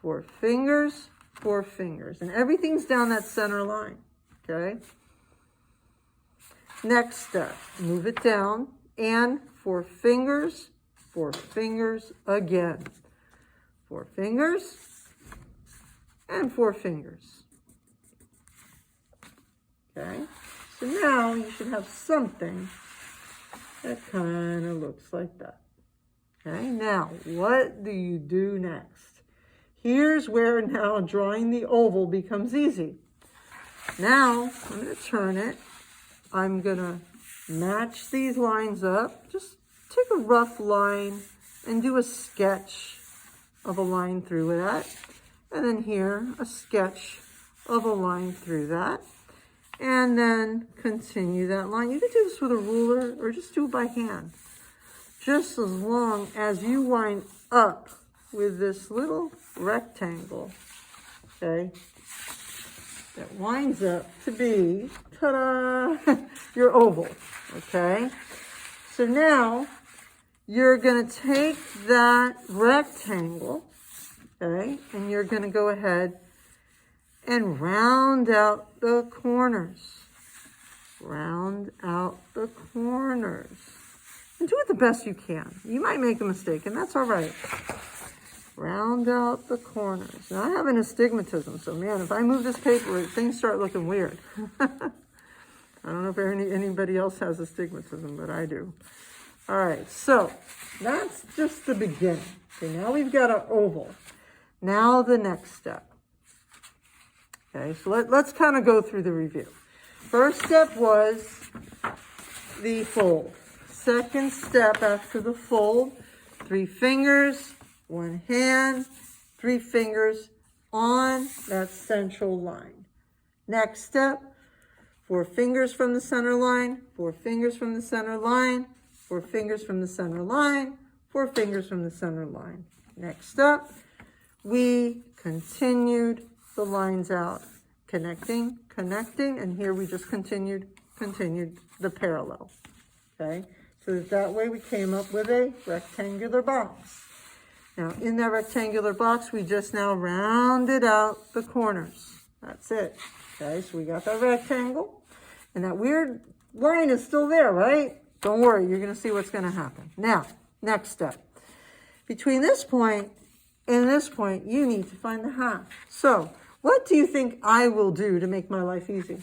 4 fingers, 4 fingers. And everything's down that center line, okay? Next step, move it down and 4 fingers again. 4 fingers and 4 fingers. Okay, so now you should have something that kind of looks like that. Okay, now what do you do next? Here's where now drawing the oval becomes easy. Now I'm going to turn it. I'm going to match these lines up. Just take a rough line and do a sketch of a line through that. And then here, a sketch of a line through that. And then continue that line. You can do this with a ruler or just do it by hand. Just as long as you wind up with this little rectangle, okay, that winds up to be, ta-da, your oval, okay? So now you're going to take that rectangle, okay, and you're going to go ahead and round out the corners. Round out the corners. And do it the best you can. You might make a mistake, and that's all right. Round out the corners. Now, I have an astigmatism, so man, if I move this paper, things start looking weird. I don't know if anybody else has astigmatism, but I do. All right, so that's just the beginning. Okay, now we've got our oval. Now the next step. Okay, so let's kind of go through the review. First step was the fold. Second step after the fold, 3 fingers, 1 hand, 3 fingers on that central line. Next step, 4 fingers from the center line, 4 fingers from the center line, 4 fingers from the center line, 4 fingers from the center line. Next up, we continued the lines out, connecting, and here we just continued the parallel, okay? So that way we came up with a rectangular box. Now, in that rectangular box, we just now rounded out the corners. That's it, okay? So we got that rectangle, and that weird line is still there, right? Don't worry, you're gonna see what's gonna happen. Now, next step. Between this point and this point, you need to find the half. So, what do you think I will do to make my life easy?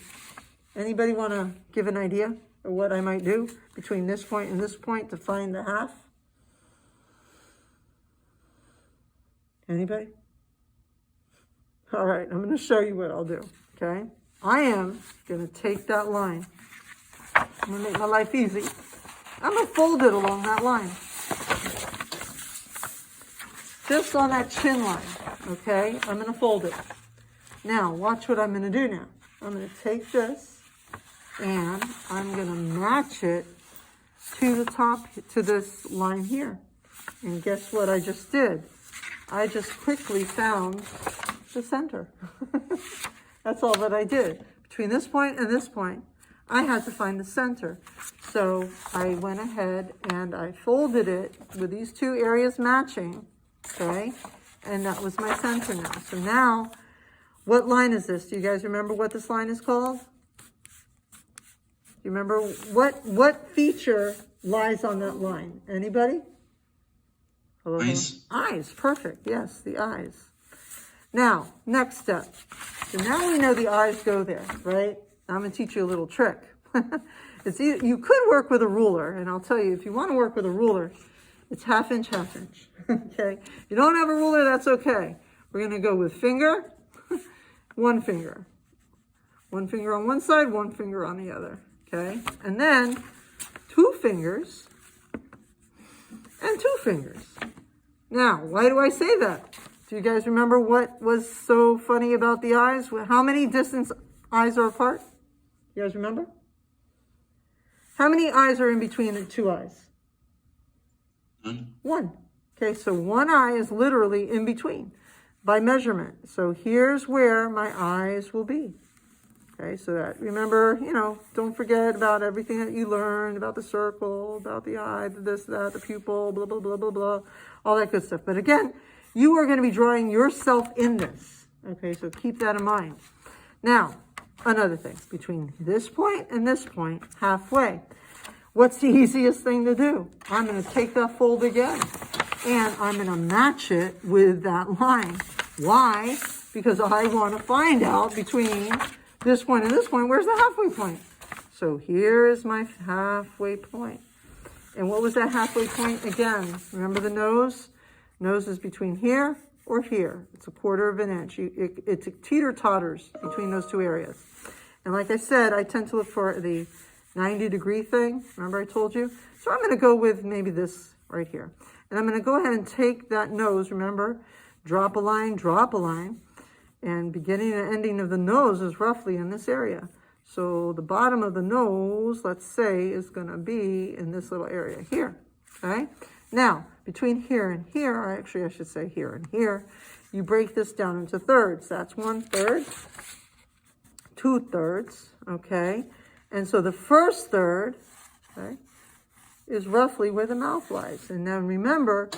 Anybody want to give an idea of what I might do between this point and this point to find the half? Anybody? All right, I'm going to show you what I'll do, okay? I am going to take that line. I'm going to make my life easy. I'm going to fold it along that line. Just on that chin line, okay? I'm going to fold it. Now, watch what I'm going to do now. I'm going to take this and I'm going to match it to the top, to this line here. And guess what I just did? I just quickly found the center. That's all that I did. Between this point and this point, I had to find the center. So I went ahead and I folded it with these 2 areas matching, okay? And that was my center now. So now, what line is this? Do you guys remember what this line is called? Do you remember what feature lies on that line? Anybody? Hello? Eyes. Eyes, perfect. Yes, the eyes. Now, next step. So now we know the eyes go there, right? I'm going to teach you a little trick. You could work with a ruler, and I'll tell you, if you want to work with a ruler, it's half inch, okay? If you don't have a ruler, that's okay. We're going to go with finger, 1 finger. 1 finger on one side, 1 finger on the other, okay? And then 2 fingers and 2 fingers. Now, why do I say that? Do you guys remember what was so funny about the eyes? How many distance eyes are apart? You guys remember? How many eyes are in between the 2 eyes? 1. Okay, so 1 eye is literally in between by measurement. So here's where my eyes will be. Okay, so that, remember, don't forget about everything that you learned about the circle, about the eye, the this, that, the pupil, blah, blah, blah, blah, blah, all that good stuff. But again, You are going to be drawing yourself in this. Okay, so keep that in mind. Now, another thing, between this point and this point, halfway, what's the easiest thing to do? I'm going to take that fold again, and I'm going to match it with that line. Why? Because I want to find out between this point and this point, where's the halfway point? So here is my halfway point. And what was that halfway point again? Remember the nose? Nose is between here or here. It's a 1/4 of an inch. It teeter-totters between those two areas. And like I said, I tend to look for the 90-degree thing. Remember I told you? So I'm going to go with maybe this right here. And I'm going to go ahead and take that nose, remember? Drop a line, and beginning and ending of the nose is roughly in this area. So the bottom of the nose, let's say, is going to be in this little area here, okay? Now, between here and here, or actually I should say here and here, you break this down into thirds. That's 1/3, 2/3, okay? And so the first third, okay, is roughly where the mouth lies. And then remember,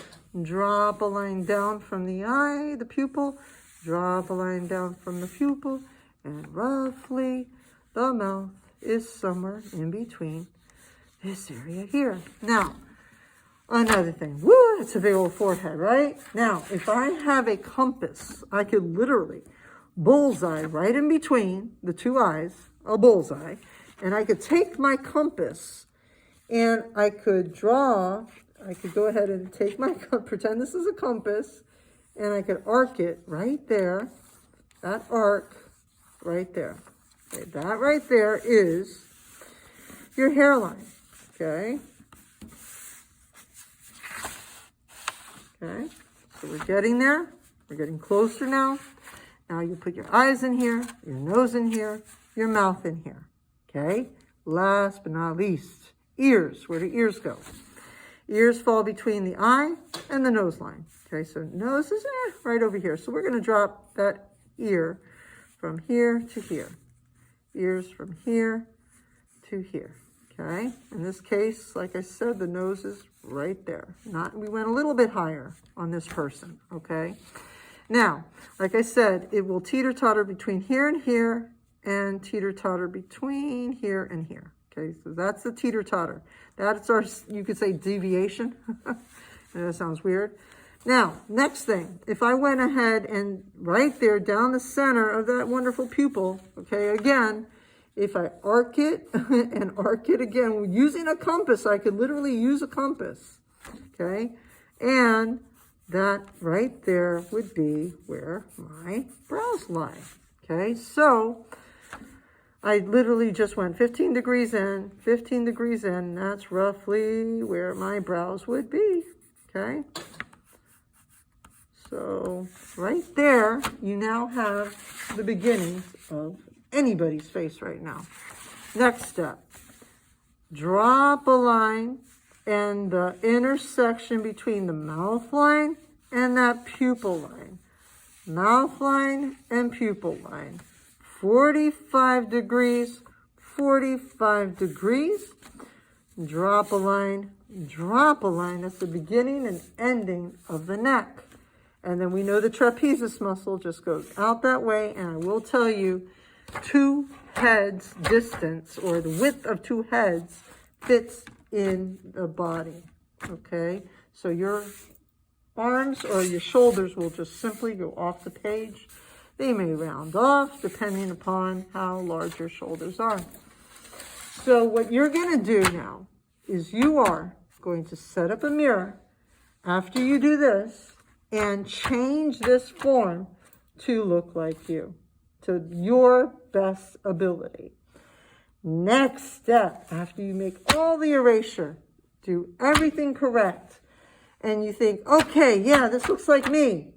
drop a line down from the eye, the pupil, drop a line down from the pupil, and roughly the mouth is somewhere in between this area here. Now, another thing. Woo, it's a big old forehead, right? Now, if I have a compass, I could literally bullseye right in between the two eyes, a bullseye, and I could take my compass and I could go ahead and take my, pretend this is a compass, and I could arc it right there, that arc right there. Okay, that right there is your hairline, okay? Okay, so we're getting there. We're getting closer now. Now you put your eyes in here, your nose in here, your mouth in here, okay? Last but not least, ears. Where do ears go? Ears fall between the eye and the nose line. Okay, so nose is right over here. So we're going to drop that ear from here to here. Ears from here to here. Okay, in this case, like I said, the nose is right there. We went a little bit higher on this person. Okay, now, like I said, it will teeter-totter between here and here, and teeter-totter between here and here. Okay, so that's the teeter-totter. That's our, you could say, deviation. That sounds weird. Now, next thing, if I went ahead and right there down the center of that wonderful pupil, okay, again, if I arc it and arc it again, using a compass, I could literally use a compass, okay, and that right there would be where my brows lie, okay, so I literally just went 15 degrees in, 15 degrees in, that's roughly where my brows would be, okay. So right there, you now have the beginnings of anybody's face right now. Next step, drop a line and the intersection between the mouth line and that pupil line. Mouth line and pupil line. 45 degrees, 45 degrees. Drop a line, drop a line. That's the beginning and ending of the neck. And then we know the trapezius muscle just goes out that way. And I will tell you, 2 heads distance, or the width of 2 heads, fits in the body. Okay? So your arms or your shoulders will just simply go off the page. They may round off depending upon how large your shoulders are. So what you're going to do now is you are going to set up a mirror after you do this and change this form to look like you, to your best ability. Next step, after you make all the erasure, do everything correct, and you think, okay, yeah, this looks like me.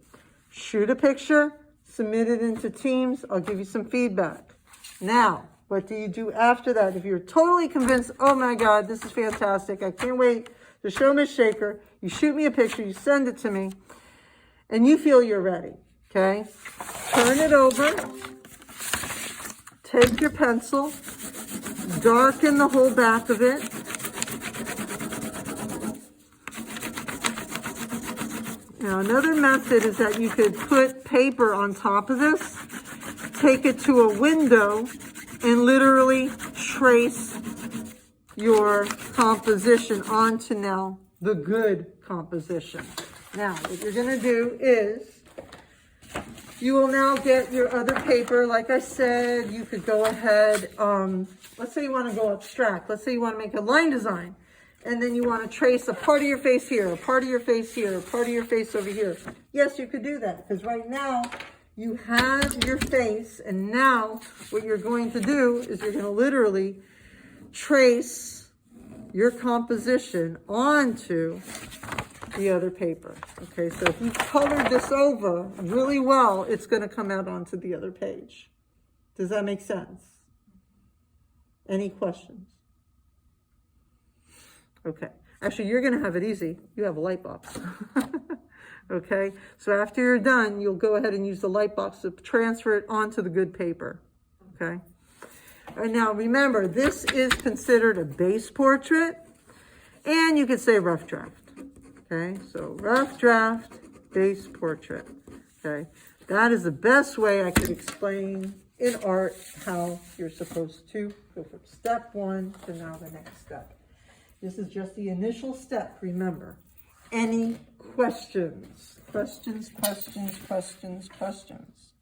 Shoot a picture, submit it into Teams. I'll give you some feedback. Now, what do you do after that? If you're totally convinced, oh my God, this is fantastic, I can't wait to show Miss Shaker, you shoot me a picture, you send it to me, and you feel you're ready, okay? Turn it over, take your pencil, darken the whole back of it, Now, another method is that you could put paper on top of this, take it to a window, and literally trace your composition onto now the good composition. Now, what you're going to do is you will now get your other paper. Like I said, you could go ahead, let's say you want to go abstract. Let's say you want to make a line design. And then you want to trace a part of your face here, a part of your face here, a part of your face over here. Yes, you could do that, because right now you have your face, and now what you're going to do is you're going to literally trace your composition onto the other paper. Okay, so if you colored this over really well, it's going to come out onto the other page. Does that make sense? Any questions? Okay, actually, you're going to have it easy. You have a light box. Okay, so after you're done, you'll go ahead and use the light box to transfer it onto the good paper. Okay, and now remember, this is considered a base portrait, and you could say rough draft. Okay, so rough draft, base portrait. Okay, that is the best way I could explain in art how you're supposed to go from step one to now the next step. This is just the initial step, remember. Any questions? Questions, questions, questions, questions.